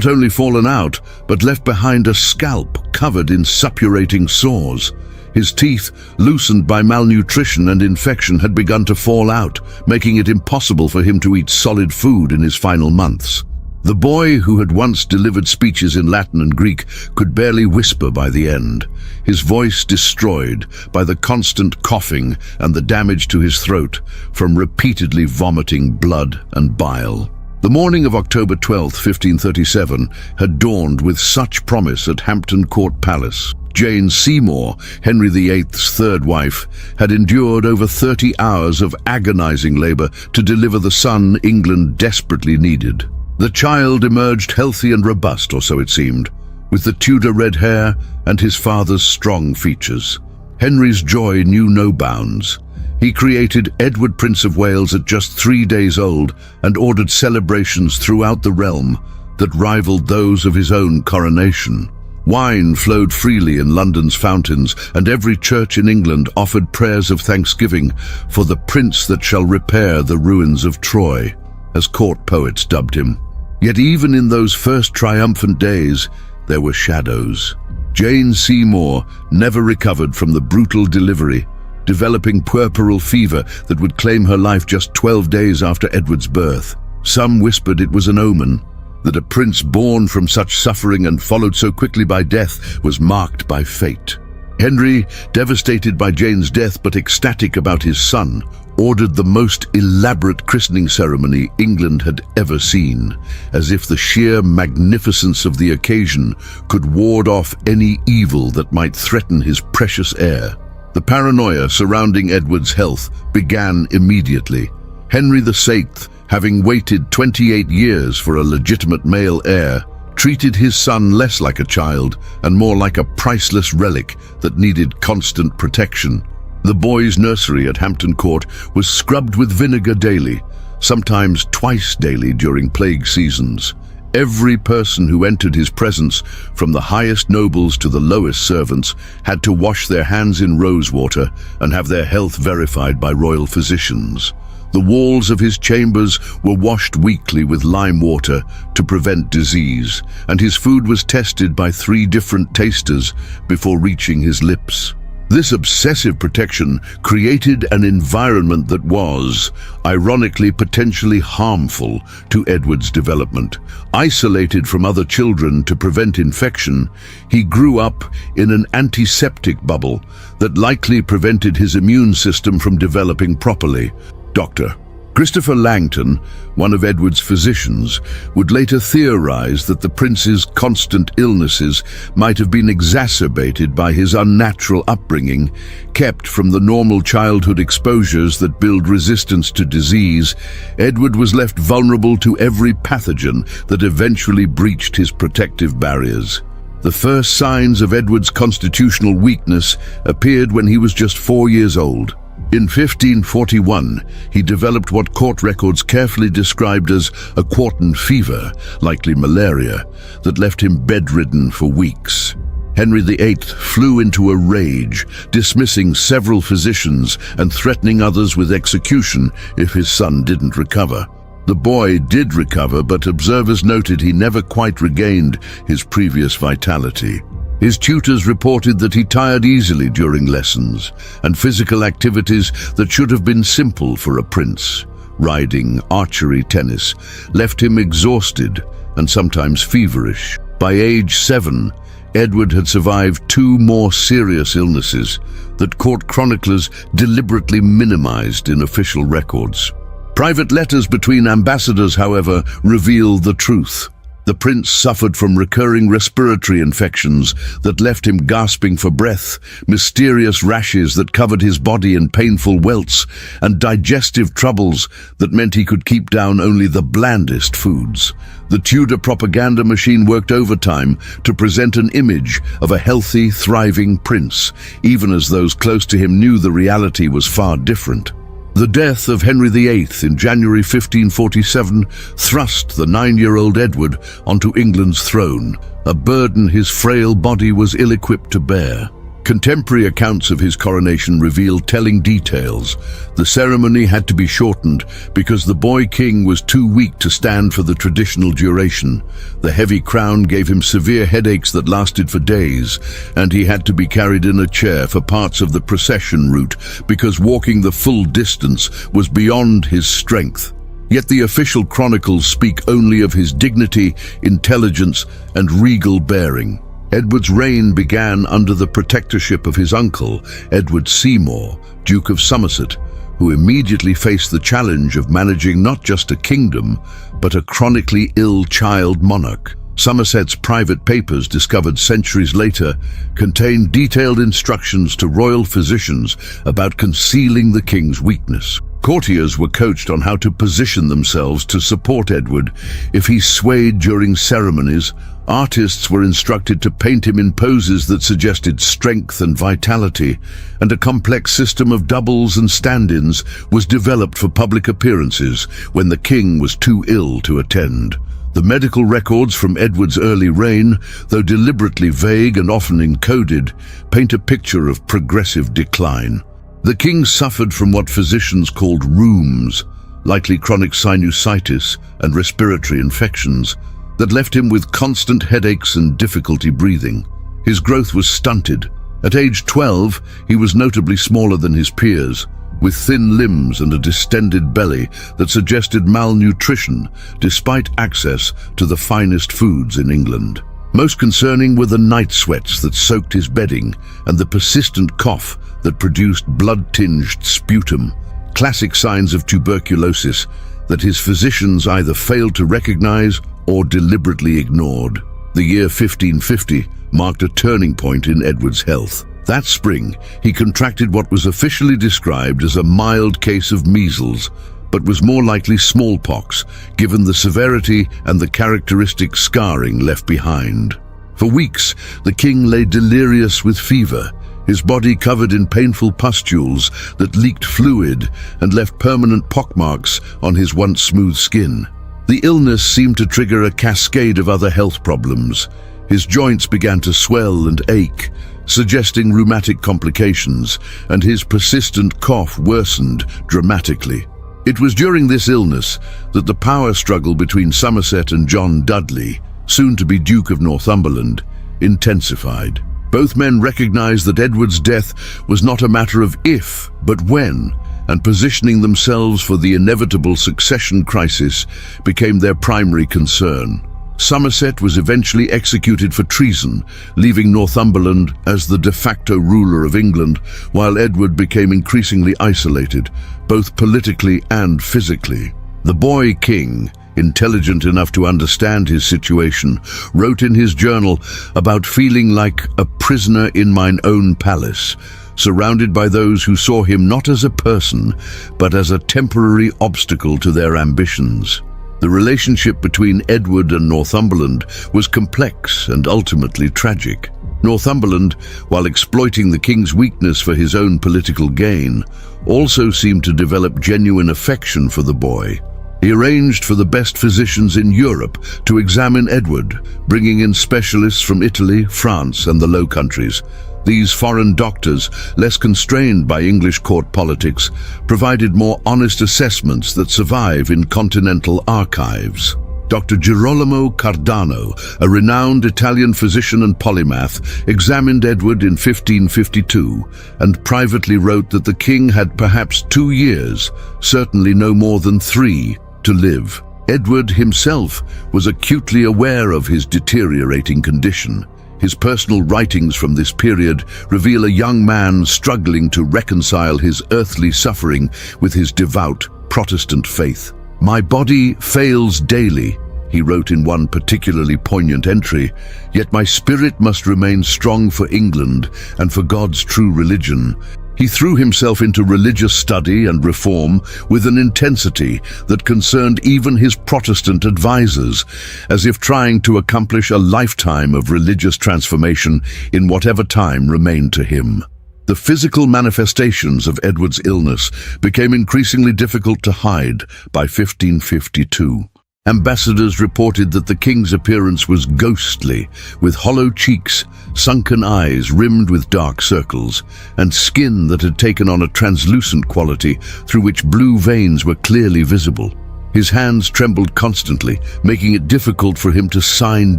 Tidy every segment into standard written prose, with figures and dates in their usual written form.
not only fallen out, but left behind a scalp covered in suppurating sores. His teeth, loosened by malnutrition and infection, had begun to fall out, making it impossible for him to eat solid food in his final months. The boy, who had once delivered speeches in Latin and Greek, could barely whisper by the end, his voice destroyed by the constant coughing and the damage to his throat from repeatedly vomiting blood and bile. The morning of October 12, 1537, had dawned with such promise at Hampton Court Palace. Jane Seymour, Henry VIII's third wife, had endured over 30 hours of agonizing labor to deliver the son England desperately needed. The child emerged healthy and robust, or so it seemed, with the Tudor red hair and his father's strong features. Henry's joy knew no bounds. He created Edward, Prince of Wales, at just 3 days old and ordered celebrations throughout the realm that rivaled those of his own coronation. Wine flowed freely in London's fountains, and every church in England offered prayers of thanksgiving for the prince that shall repair the ruins of Troy, as court poets dubbed him. Yet even in those first triumphant days, there were shadows. Jane Seymour never recovered from the brutal delivery, developing puerperal fever that would claim her life just 12 days after Edward's birth. Some whispered it was an omen, that a prince born from such suffering and followed so quickly by death was marked by fate. Henry, devastated by Jane's death but ecstatic about his son, ordered the most elaborate christening ceremony England had ever seen, as if the sheer magnificence of the occasion could ward off any evil that might threaten his precious heir. The paranoia surrounding Edward's health began immediately. Henry VIII, having waited 28 years for a legitimate male heir, treated his son less like a child and more like a priceless relic that needed constant protection. The boy's nursery at Hampton Court was scrubbed with vinegar daily, sometimes twice daily during plague seasons. Every person who entered his presence, from the highest nobles to the lowest servants, had to wash their hands in rosewater and have their health verified by royal physicians. The walls of his chambers were washed weekly with lime water to prevent disease, and his food was tested by 3 different tasters before reaching his lips. This obsessive protection created an environment that was, ironically, potentially harmful to Edward's development. Isolated from other children to prevent infection, he grew up in an antiseptic bubble that likely prevented his immune system from developing properly. Dr. Christopher Langton, one of Edward's physicians, would later theorize that the prince's constant illnesses might have been exacerbated by his unnatural upbringing, kept from the normal childhood exposures that build resistance to disease. Edward was left vulnerable to every pathogen that eventually breached his protective barriers. The first signs of Edward's constitutional weakness appeared when he was just 4 years old. In 1541, he developed what court records carefully described as a quartan fever, likely malaria, that left him bedridden for weeks. Henry VIII flew into a rage, dismissing several physicians and threatening others with execution if his son didn't recover. The boy did recover, but observers noted he never quite regained his previous vitality. His tutors reported that he tired easily during lessons, and physical activities that should have been simple for a prince, riding, archery, tennis, left him exhausted and sometimes feverish. By age 7, Edward had survived 2 more serious illnesses that court chroniclers deliberately minimized in official records. Private letters between ambassadors, however, reveal the truth. The prince suffered from recurring respiratory infections that left him gasping for breath, mysterious rashes that covered his body in painful welts, and digestive troubles that meant he could keep down only the blandest foods. The Tudor propaganda machine worked overtime to present an image of a healthy, thriving prince, even as those close to him knew the reality was far different. The death of Henry VIII in January 1547 thrust the 9-year-old Edward onto England's throne, a burden his frail body was ill-equipped to bear. Contemporary accounts of his coronation reveal telling details. The ceremony had to be shortened because the boy king was too weak to stand for the traditional duration. The heavy crown gave him severe headaches that lasted for days, and he had to be carried in a chair for parts of the procession route because walking the full distance was beyond his strength. Yet the official chronicles speak only of his dignity, intelligence, and regal bearing. Edward's reign began under the protectorship of his uncle, Edward Seymour, Duke of Somerset, who immediately faced the challenge of managing not just a kingdom, but a chronically ill child monarch. Somerset's private papers, discovered centuries later, contained detailed instructions to royal physicians about concealing the king's weakness. Courtiers were coached on how to position themselves to support Edward if he swayed during ceremonies. Artists were instructed to paint him in poses that suggested strength and vitality, and a complex system of doubles and stand-ins was developed for public appearances when the king was too ill to attend. The medical records from Edward's early reign, though deliberately vague and often encoded, paint a picture of progressive decline. The king suffered from what physicians called rheums, likely chronic sinusitis and respiratory infections, that left him with constant headaches and difficulty breathing. His growth was stunted. At age 12, he was notably smaller than his peers, with thin limbs and a distended belly that suggested malnutrition despite access to the finest foods in England. Most concerning were the night sweats that soaked his bedding and the persistent cough that produced blood-tinged sputum, classic signs of tuberculosis that his physicians either failed to recognize or deliberately ignored. The year 1550 marked a turning point in Edward's health. That spring, he contracted what was officially described as a mild case of measles, but was more likely smallpox, given the severity and the characteristic scarring left behind. For weeks, the king lay delirious with fever, his body covered in painful pustules that leaked fluid and left permanent pockmarks on his once smooth skin. The illness seemed to trigger a cascade of other health problems. His joints began to swell and ache, suggesting rheumatic complications, and his persistent cough worsened dramatically. It was during this illness that the power struggle between Somerset and John Dudley, soon to be Duke of Northumberland, intensified. Both men recognized that Edward's death was not a matter of if, but when, and positioning themselves for the inevitable succession crisis became their primary concern. Somerset was eventually executed for treason, leaving Northumberland as the de facto ruler of England, while Edward became increasingly isolated, both politically and physically. The boy king, intelligent enough to understand his situation, wrote in his journal about feeling like a prisoner in mine own palace, surrounded by those who saw him not as a person, but as a temporary obstacle to their ambitions. The relationship between Edward and Northumberland was complex and ultimately tragic. Northumberland, while exploiting the king's weakness for his own political gain, also seemed to develop genuine affection for the boy. He arranged for the best physicians in Europe to examine Edward, bringing in specialists from Italy, France, and the Low Countries. These foreign doctors, less constrained by English court politics, provided more honest assessments that survive in continental archives. Dr. Girolamo Cardano, a renowned Italian physician and polymath, examined Edward in 1552 and privately wrote that the king had perhaps 2 years, certainly no more than 3, to live. Edward himself was acutely aware of his deteriorating condition. His personal writings from this period reveal a young man struggling to reconcile his earthly suffering with his devout Protestant faith. "My body fails daily," he wrote in one particularly poignant entry, "yet my spirit must remain strong for England and for God's true religion." He threw himself into religious study and reform with an intensity that concerned even his Protestant advisors, as if trying to accomplish a lifetime of religious transformation in whatever time remained to him. The physical manifestations of Edward's illness became increasingly difficult to hide by 1552. Ambassadors reported that the king's appearance was ghostly, with hollow cheeks sunken eyes rimmed with dark circles, and skin that had taken on a translucent quality through which blue veins were clearly visible. His hands trembled constantly, making it difficult for him to sign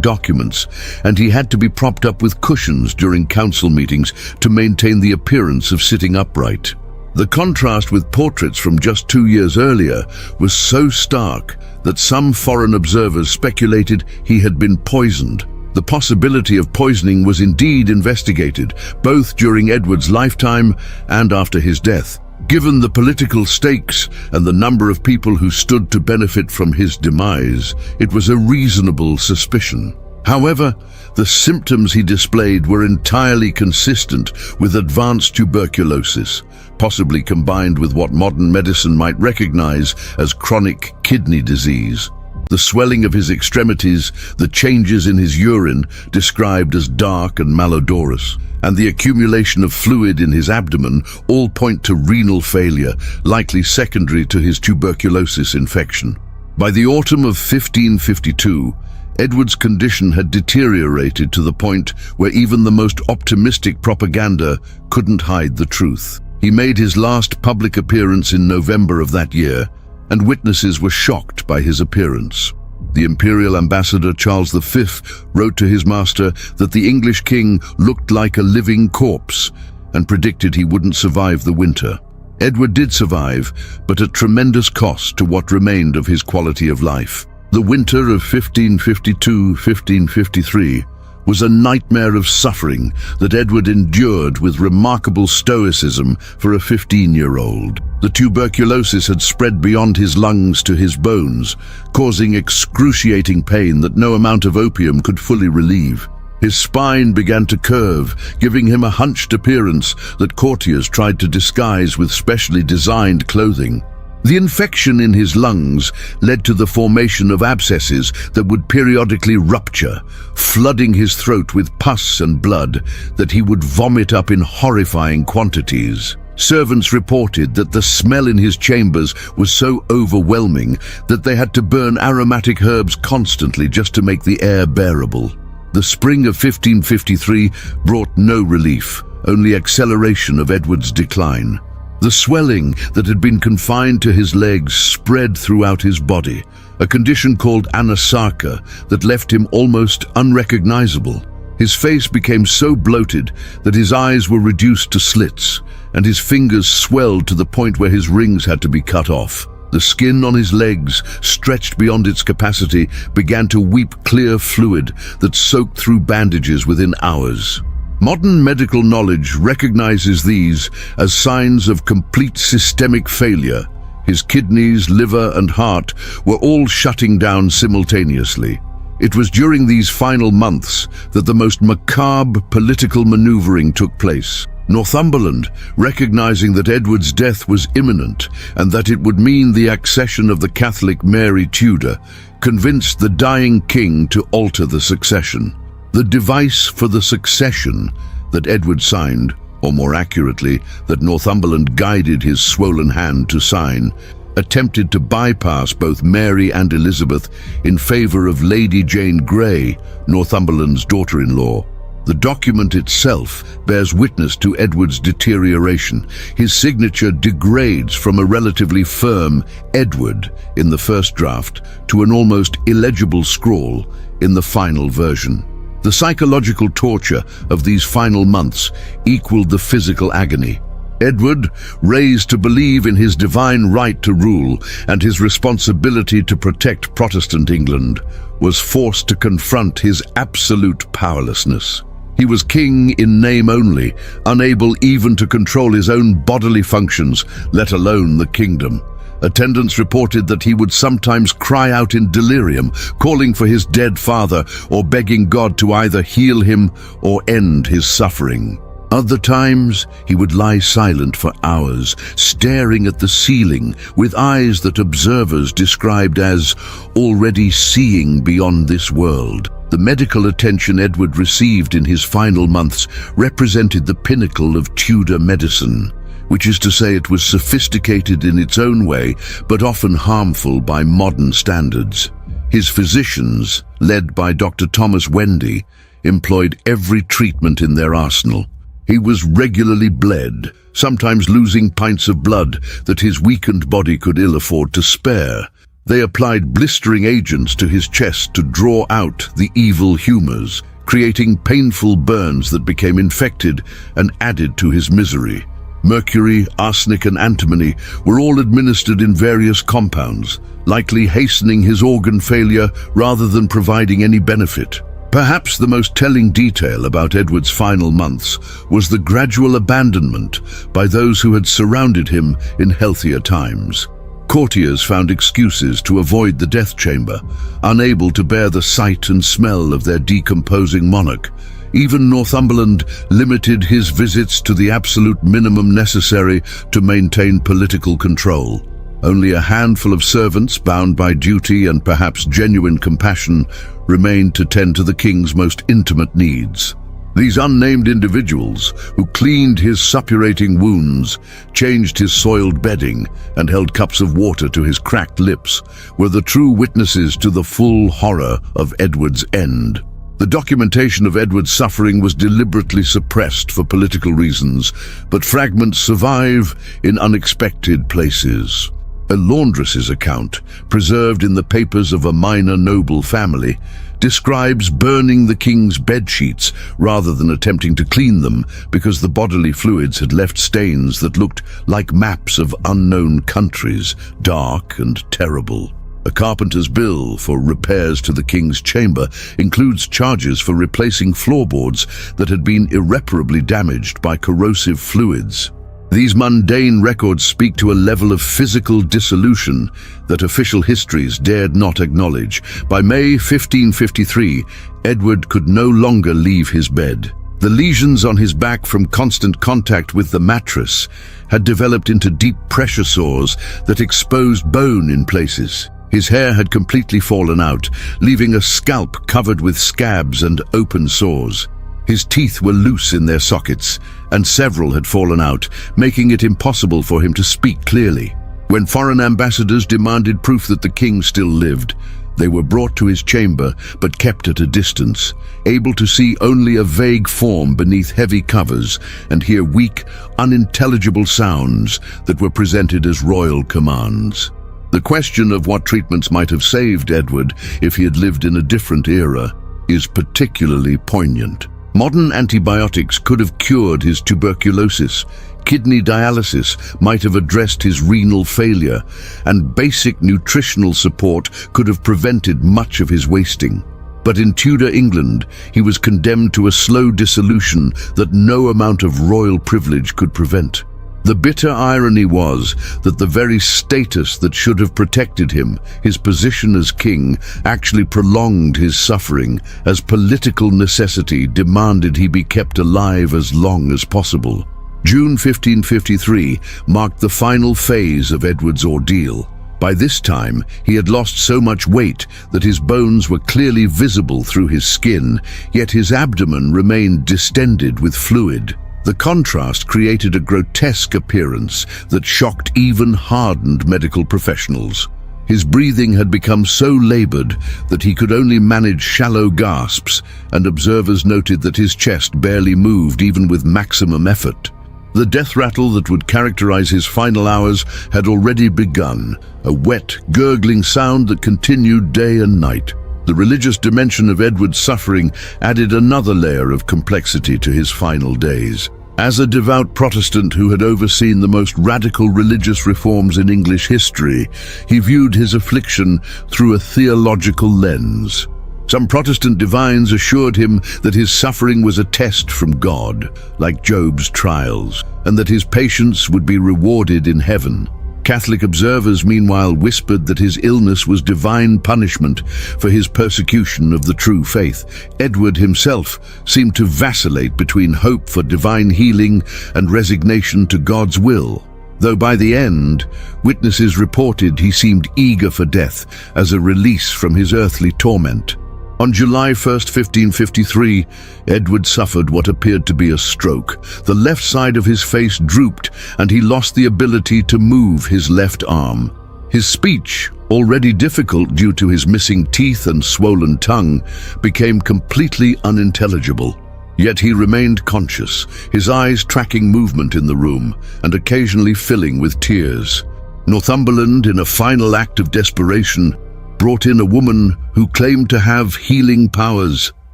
documents, and he had to be propped up with cushions during council meetings to maintain the appearance of sitting upright. The contrast with portraits from just 2 years earlier was so stark that some foreign observers speculated he had been poisoned. The possibility of poisoning was indeed investigated, both during Edward's lifetime and after his death. Given the political stakes and the number of people who stood to benefit from his demise, it was a reasonable suspicion. However, the symptoms he displayed were entirely consistent with advanced tuberculosis, possibly combined with what modern medicine might recognize as chronic kidney disease. The swelling of his extremities, the changes in his urine, described as dark and malodorous, and the accumulation of fluid in his abdomen all point to renal failure, likely secondary to his tuberculosis infection. By the autumn of 1552, Edward's condition had deteriorated to the point where even the most optimistic propaganda couldn't hide the truth. He made his last public appearance in November of that year, and witnesses were shocked by his appearance. The imperial ambassador Charles V wrote to his master that the English king looked like a living corpse and predicted he wouldn't survive the winter. Edward did survive, but at tremendous cost to what remained of his quality of life. The winter of 1552-1553 was a nightmare of suffering that Edward endured with remarkable stoicism for a 15-year-old. The tuberculosis had spread beyond his lungs to his bones, causing excruciating pain that no amount of opium could fully relieve. His spine began to curve, giving him a hunched appearance that courtiers tried to disguise with specially designed clothing. The infection in his lungs led to the formation of abscesses that would periodically rupture, flooding his throat with pus and blood that he would vomit up in horrifying quantities. Servants reported that the smell in his chambers was so overwhelming that they had to burn aromatic herbs constantly just to make the air bearable. The spring of 1553 brought no relief, only acceleration of Edward's decline. The swelling that had been confined to his legs spread throughout his body, a condition called anasarca that left him almost unrecognizable. His face became so bloated that his eyes were reduced to slits, and his fingers swelled to the point where his rings had to be cut off. The skin on his legs, stretched beyond its capacity, began to weep clear fluid that soaked through bandages within hours. Modern medical knowledge recognizes these as signs of complete systemic failure. His kidneys, liver, and heart were all shutting down simultaneously. It was during these final months that the most macabre political maneuvering took place. Northumberland, recognizing that Edward's death was imminent and that it would mean the accession of the Catholic Mary Tudor, convinced the dying king to alter the succession. The device for the succession that Edward signed, or more accurately, that Northumberland guided his swollen hand to sign, attempted to bypass both Mary and Elizabeth in favor of Lady Jane Grey, Northumberland's daughter-in-law. The document itself bears witness to Edward's deterioration. His signature degrades from a relatively firm Edward in the first draft to an almost illegible scrawl in the final version. The psychological torture of these final months equaled the physical agony. Edward, raised to believe in his divine right to rule and his responsibility to protect Protestant England, was forced to confront his absolute powerlessness. He was king in name only, unable even to control his own bodily functions, let alone the kingdom. Attendants reported that he would sometimes cry out in delirium, calling for his dead father or begging God to either heal him or end his suffering. Other times, he would lie silent for hours, staring at the ceiling with eyes that observers described as already seeing beyond this world. The medical attention Edward received in his final months represented the pinnacle of Tudor medicine, which is to say it was sophisticated in its own way, but often harmful by modern standards. His physicians, led by Dr. Thomas Wendy, employed every treatment in their arsenal. He was regularly bled, sometimes losing pints of blood that his weakened body could ill afford to spare. They applied blistering agents to his chest to draw out the evil humors, creating painful burns that became infected and added to his misery. Mercury, arsenic, and antimony were all administered in various compounds, likely hastening his organ failure rather than providing any benefit. Perhaps the most telling detail about Edward's final months was the gradual abandonment by those who had surrounded him in healthier times. Courtiers found excuses to avoid the death chamber, unable to bear the sight and smell of their decomposing monarch. Even Northumberland limited his visits to the absolute minimum necessary to maintain political control. Only a handful of servants, bound by duty and perhaps genuine compassion, remained to tend to the king's most intimate needs. These unnamed individuals, who cleaned his suppurating wounds, changed his soiled bedding, and held cups of water to his cracked lips, were the true witnesses to the full horror of Edward's end. The documentation of Edward's suffering was deliberately suppressed for political reasons, but fragments survive in unexpected places. A laundress's account, preserved in the papers of a minor noble family, describes burning the king's bedsheets rather than attempting to clean them because the bodily fluids had left stains that looked like maps of unknown countries, dark and terrible. A carpenter's bill for repairs to the king's chamber includes charges for replacing floorboards that had been irreparably damaged by corrosive fluids. These mundane records speak to a level of physical dissolution that official histories dared not acknowledge. By May 1553, Edward could no longer leave his bed. The lesions on his back from constant contact with the mattress had developed into deep pressure sores that exposed bone in places. His hair had completely fallen out, leaving a scalp covered with scabs and open sores. His teeth were loose in their sockets, and several had fallen out, making it impossible for him to speak clearly. When foreign ambassadors demanded proof that the king still lived, they were brought to his chamber but kept at a distance, able to see only a vague form beneath heavy covers and hear weak, unintelligible sounds that were presented as royal commands. The question of what treatments might have saved Edward if he had lived in a different era is particularly poignant. Modern antibiotics could have cured his tuberculosis, kidney dialysis might have addressed his renal failure, and basic nutritional support could have prevented much of his wasting. But in Tudor England, he was condemned to a slow dissolution that no amount of royal privilege could prevent. The bitter irony was that the very status that should have protected him, his position as king, actually prolonged his suffering, as political necessity demanded he be kept alive as long as possible. June 1553 marked the final phase of Edward's ordeal. By this time, he had lost so much weight that his bones were clearly visible through his skin, yet his abdomen remained distended with fluid. The contrast created a grotesque appearance that shocked even hardened medical professionals. His breathing had become so labored that he could only manage shallow gasps, and observers noted that his chest barely moved even with maximum effort. The death rattle that would characterize his final hours had already begun, a wet, gurgling sound that continued day and night. The religious dimension of Edward's suffering added another layer of complexity to his final days. As a devout Protestant who had overseen the most radical religious reforms in English history, he viewed his affliction through a theological lens. Some Protestant divines assured him that his suffering was a test from God, like Job's trials, and that his patience would be rewarded in heaven. Catholic observers, meanwhile, whispered that his illness was divine punishment for his persecution of the true faith. Edward himself seemed to vacillate between hope for divine healing and resignation to God's will, though by the end, witnesses reported he seemed eager for death as a release from his earthly torment. On July 1, 1553, Edward suffered what appeared to be a stroke. The left side of his face drooped, and he lost the ability to move his left arm. His speech, already difficult due to his missing teeth and swollen tongue, became completely unintelligible. Yet he remained conscious, his eyes tracking movement in the room and occasionally filling with tears. Northumberland, in a final act of desperation, brought in a woman who claimed to have healing powers,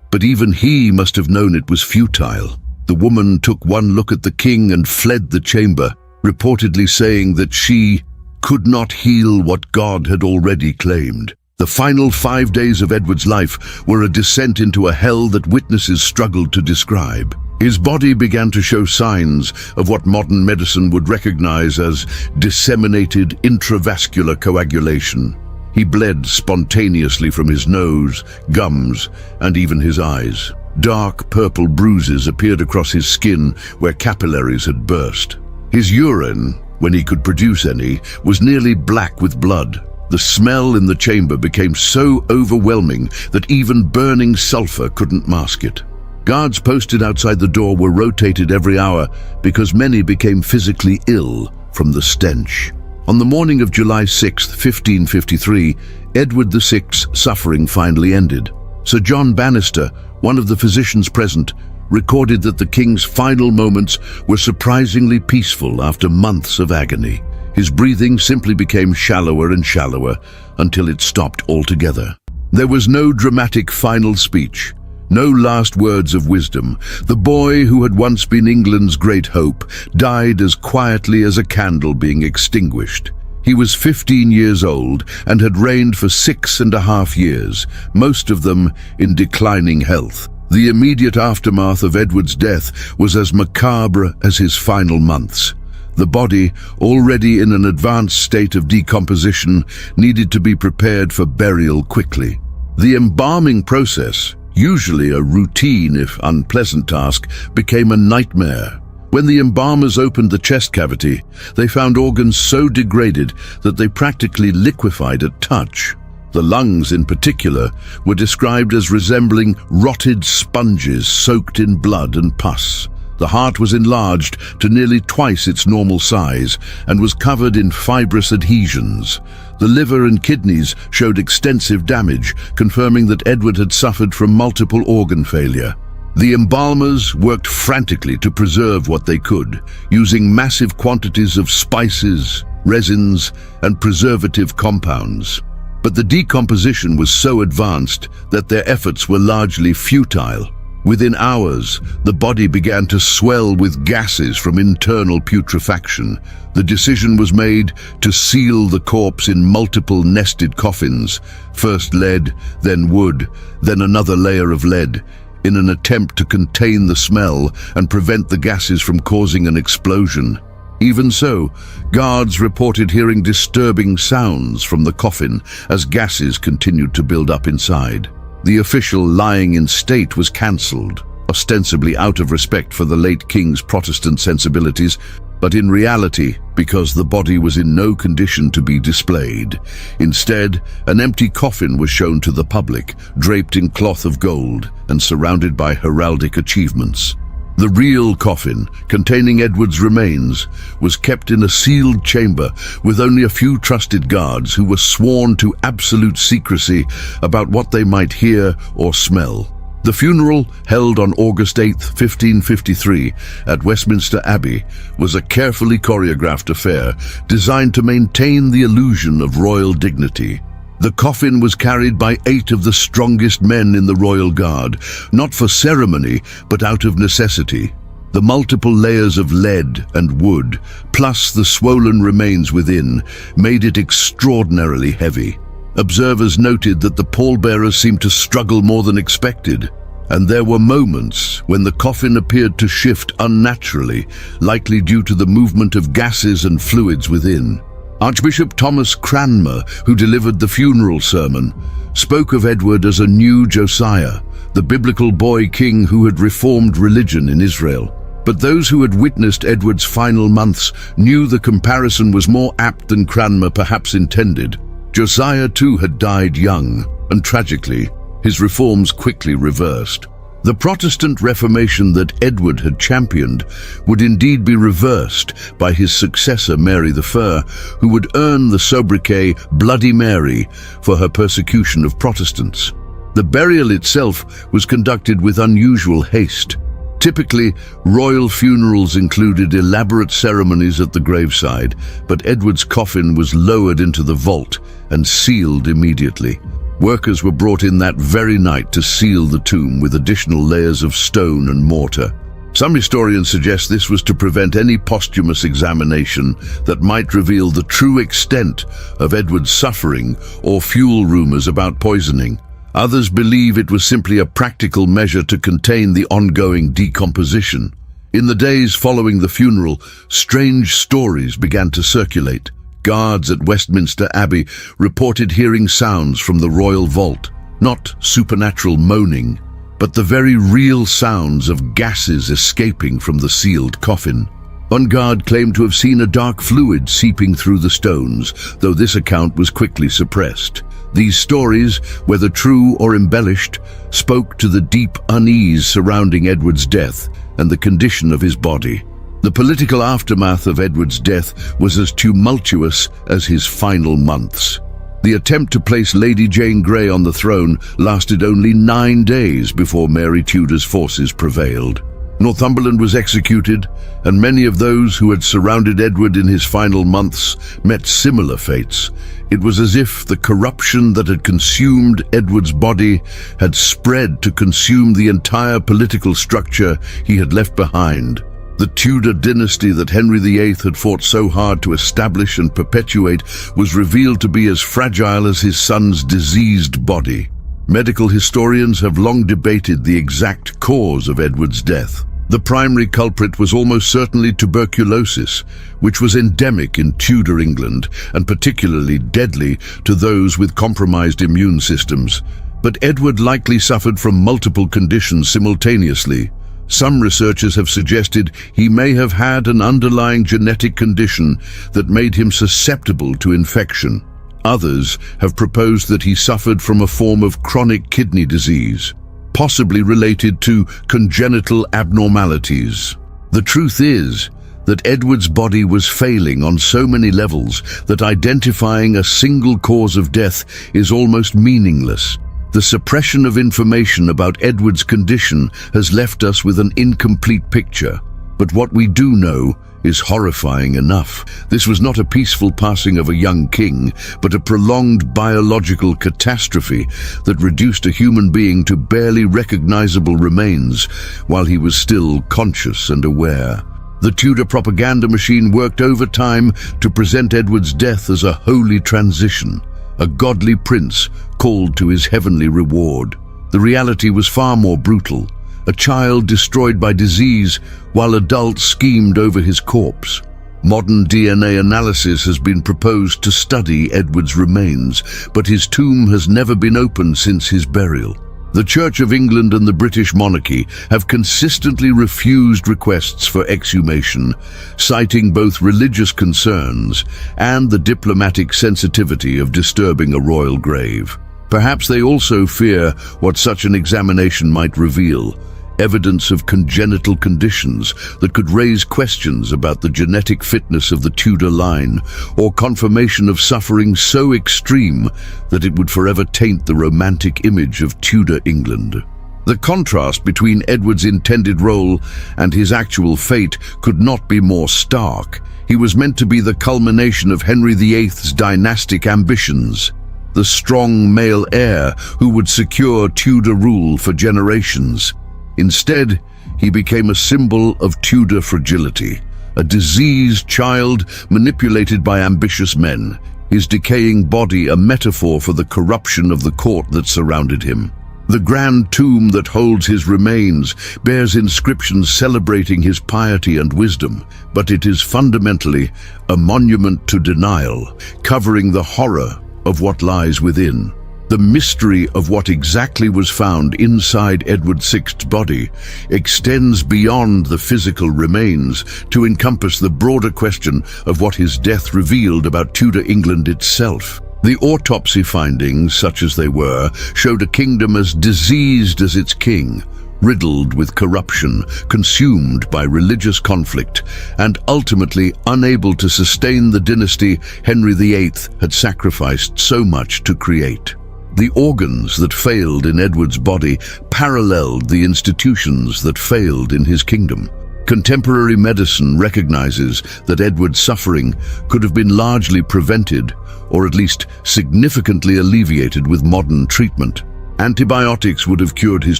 but even he must have known it was futile. The woman took one look at the king and fled the chamber, reportedly saying that she could not heal what God had already claimed. The final 5 days of Edward's life were a descent into a hell that witnesses struggled to describe. His body began to show signs of what modern medicine would recognize as disseminated intravascular coagulation. He bled spontaneously from his nose, gums, and even his eyes. Dark purple bruises appeared across his skin where capillaries had burst. His urine, when he could produce any, was nearly black with blood. The smell in the chamber became so overwhelming that even burning sulfur couldn't mask it. Guards posted outside the door were rotated every hour because many became physically ill from the stench. On the morning of July 6, 1553, Edward VI's suffering finally ended. Sir John Bannister, one of the physicians present, recorded that the king's final moments were surprisingly peaceful after months of agony. His breathing simply became shallower and shallower until it stopped altogether. There was no dramatic final speech, no last words of wisdom. The boy who had once been England's great hope died as quietly as a candle being extinguished. He was 15 years old and had reigned for 6.5 years, most of them in declining health. The immediate aftermath of Edward's death was as macabre as his final months. The body, already in an advanced state of decomposition, needed to be prepared for burial quickly. The embalming process, usually a routine if unpleasant task, became a nightmare. When the embalmers opened the chest cavity, they found organs so degraded that they practically liquefied at touch. The lungs, in particular, were described as resembling rotted sponges soaked in blood and pus. The heart was enlarged to nearly twice its normal size and was covered in fibrous adhesions. The liver and kidneys showed extensive damage, confirming that Edward had suffered from multiple organ failure. The embalmers worked frantically to preserve what they could, using massive quantities of spices, resins, and preservative compounds. But the decomposition was so advanced that their efforts were largely futile. Within hours, the body began to swell with gases from internal putrefaction. The decision was made to seal the corpse in multiple nested coffins, first lead, then wood, then another layer of lead, in an attempt to contain the smell and prevent the gases from causing an explosion. Even so, guards reported hearing disturbing sounds from the coffin as gases continued to build up inside. The official lying in state was cancelled, ostensibly out of respect for the late king's Protestant sensibilities, but in reality because the body was in no condition to be displayed. Instead, an empty coffin was shown to the public, draped in cloth of gold and surrounded by heraldic achievements. The real coffin, containing Edward's remains, was kept in a sealed chamber with only a few trusted guards who were sworn to absolute secrecy about what they might hear or smell. The funeral, held on August 8, 1553, at Westminster Abbey, was a carefully choreographed affair designed to maintain the illusion of royal dignity. The coffin was carried by 8 of the strongest men in the royal guard, not for ceremony, but out of necessity. The multiple layers of lead and wood, plus the swollen remains within, made it extraordinarily heavy. Observers noted that the pallbearers seemed to struggle more than expected, and there were moments when the coffin appeared to shift unnaturally, likely due to the movement of gases and fluids within. Archbishop Thomas Cranmer, who delivered the funeral sermon, spoke of Edward as a new Josiah, the biblical boy king who had reformed religion in Israel. But those who had witnessed Edward's final months knew the comparison was more apt than Cranmer perhaps intended. Josiah too had died young, and tragically, his reforms quickly reversed. The Protestant Reformation that Edward had championed would indeed be reversed by his successor Mary I, who would earn the sobriquet Bloody Mary for her persecution of Protestants. The burial itself was conducted with unusual haste. Typically, royal funerals included elaborate ceremonies at the graveside, but Edward's coffin was lowered into the vault and sealed immediately. Workers were brought in that very night to seal the tomb with additional layers of stone and mortar. Some historians suggest this was to prevent any posthumous examination that might reveal the true extent of Edward's suffering or fuel rumors about poisoning. Others believe it was simply a practical measure to contain the ongoing decomposition. In the days following the funeral, strange stories began to circulate. Guards at Westminster Abbey reported hearing sounds from the royal vault, not supernatural moaning, but the very real sounds of gases escaping from the sealed coffin. One guard claimed to have seen a dark fluid seeping through the stones, though this account was quickly suppressed. These stories, whether true or embellished, spoke to the deep unease surrounding Edward's death and the condition of his body. The political aftermath of Edward's death was as tumultuous as his final months. The attempt to place Lady Jane Grey on the throne lasted only 9 days before Mary Tudor's forces prevailed. Northumberland was executed, and many of those who had surrounded Edward in his final months met similar fates. It was as if the corruption that had consumed Edward's body had spread to consume the entire political structure he had left behind. The Tudor dynasty that Henry VIII had fought so hard to establish and perpetuate was revealed to be as fragile as his son's diseased body. Medical historians have long debated the exact cause of Edward's death. The primary culprit was almost certainly tuberculosis, which was endemic in Tudor England and particularly deadly to those with compromised immune systems. But Edward likely suffered from multiple conditions simultaneously. Some researchers have suggested he may have had an underlying genetic condition that made him susceptible to infection. Others have proposed that he suffered from a form of chronic kidney disease, possibly related to congenital abnormalities. The truth is that Edward's body was failing on so many levels that identifying a single cause of death is almost meaningless. The suppression of information about Edward's condition has left us with an incomplete picture, but what we do know is horrifying enough. This was not a peaceful passing of a young king, but a prolonged biological catastrophe that reduced a human being to barely recognizable remains while he was still conscious and aware. The Tudor propaganda machine worked overtime to present Edward's death as a holy transition, a godly prince called to his heavenly reward. The reality was far more brutal. A child destroyed by disease while adults schemed over his corpse. Modern DNA analysis has been proposed to study Edward's remains, but his tomb has never been opened since his burial. The Church of England and the British monarchy have consistently refused requests for exhumation, citing both religious concerns and the diplomatic sensitivity of disturbing a royal grave. Perhaps they also fear what such an examination might reveal: evidence of congenital conditions that could raise questions about the genetic fitness of the Tudor line, or confirmation of suffering so extreme that it would forever taint the romantic image of Tudor England. The contrast between Edward's intended role and his actual fate could not be more stark. He was meant to be the culmination of Henry VIII's dynastic ambitions, the strong male heir who would secure Tudor rule for generations. Instead, he became a symbol of Tudor fragility, a diseased child manipulated by ambitious men, his decaying body a metaphor for the corruption of the court that surrounded him. The grand tomb that holds his remains bears inscriptions celebrating his piety and wisdom, but it is fundamentally a monument to denial, covering the horror of what lies within. The mystery of what exactly was found inside Edward VI's body extends beyond the physical remains to encompass the broader question of what his death revealed about Tudor England itself. The autopsy findings, such as they were, showed a kingdom as diseased as its king, riddled with corruption, consumed by religious conflict, and ultimately unable to sustain the dynasty Henry VIII had sacrificed so much to create. The organs that failed in Edward's body paralleled the institutions that failed in his kingdom. Contemporary medicine recognizes that Edward's suffering could have been largely prevented, or at least significantly alleviated with modern treatment. Antibiotics would have cured his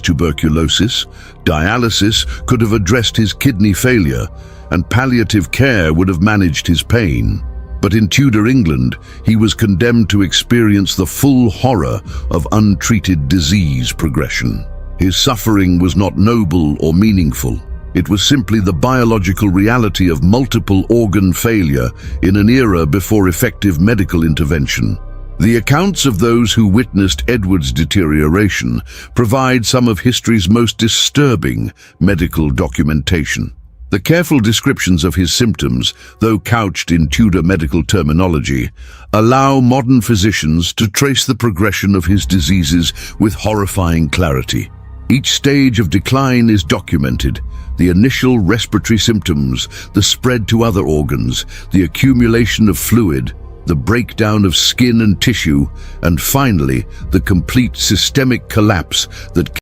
tuberculosis, dialysis could have addressed his kidney failure, and palliative care would have managed his pain. But in Tudor England, he was condemned to experience the full horror of untreated disease progression. His suffering was not noble or meaningful. It was simply the biological reality of multiple organ failure in an era before effective medical intervention. The accounts of those who witnessed Edward's deterioration provide some of history's most disturbing medical documentation. The careful descriptions of his symptoms, though couched in Tudor medical terminology, allow modern physicians to trace the progression of his diseases with horrifying clarity. Each stage of decline is documented: the initial respiratory symptoms, the spread to other organs, the accumulation of fluid, the breakdown of skin and tissue, and finally, the complete systemic collapse that